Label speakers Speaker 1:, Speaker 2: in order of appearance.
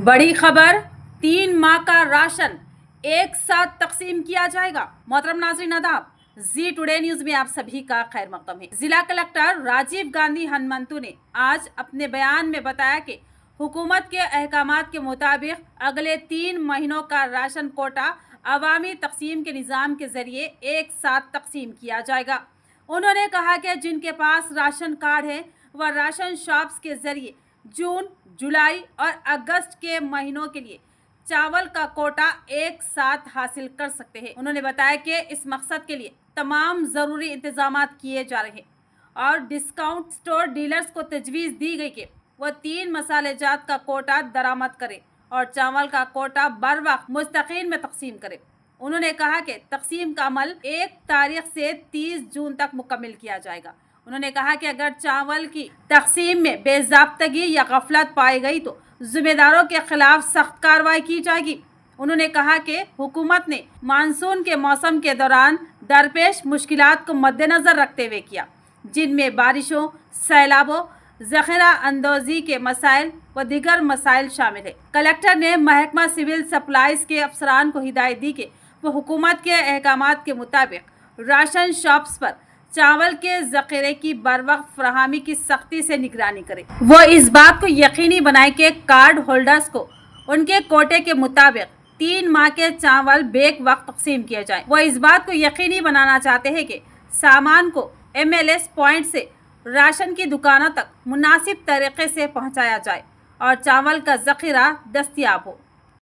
Speaker 1: बड़ी खबर, 3 माह का राशन एक साथ तकसीम किया जाएगा। मोहतरम नाज़रीन आदाब, जी टुडे न्यूज में आप सभी का खैर मकदम है। जिला कलेक्टर राजीव गांधी हनुमंतु ने आज अपने बयान में बताया कि हुकूमत के अहकामात के मुताबिक अगले 3 महीनों का राशन कोटा अवामी तकसीम के निज़ाम के जरिए एक साथ तकसीम किया जाएगा। उन्होंने कहा कि जिनके पास राशन कार्ड है वह राशन शॉप्स के जरिए जून, जुलाई और अगस्त के महीनों के लिए चावल का कोटा एक साथ हासिल कर सकते हैं। उन्होंने बताया कि इस मकसद के लिए तमाम ज़रूरी इंतजाम किए जा रहे हैं और डिस्काउंट स्टोर डीलर्स को तजवीज़ दी गई कि वह 3 मसालेजात का कोटा दरामद करें और चावल का कोटा बर वक्त मुस्तकीन में तकसीम करें। उन्होंने कहा कि तकसीम का अमल 1 तारीख से 30 जून तक मुकम्मल किया जाएगा। उन्होंने कहा कि अगर चावल की तकसीम में बेज़ाब्तगी या गफलत पाई गई तो जिम्मेदारों के खिलाफ सख्त कार्रवाई की जाएगी। उन्होंने कहा कि हुकूमत ने मानसून के मौसम के दौरान दरपेश मुश्किलात को मद्देनज़र रखते हुए किया, जिनमें बारिशों, सैलाबों, ज़ख़ीरा अंदोज़ी के मसाइल व दीगर मसाइल शामिल है। कलेक्टर ने महकमा सिविल सप्लाईज के अफसरान को हिदायत दी कि वो हुकूमत के अहकामात के मुताबिक राशन शॉप्स पर चावल के ज़ख़ीरे की बर वक्त फराहमी की सख्ती से निगरानी करे। वो इस बात को यकीनी बनाए कि कार्ड होल्डर्स को उनके कोटे के मुताबिक 3 माह के चावल बेक वक्त तकसीम किए जाए। वो इस बात को यकीनी बनाना चाहते हैं कि सामान को MLS पॉइंट से राशन की दुकानों तक मुनासिब तरीके से पहुंचाया जाए और चावल का ज़ख़ीरा दस्तयाब हो।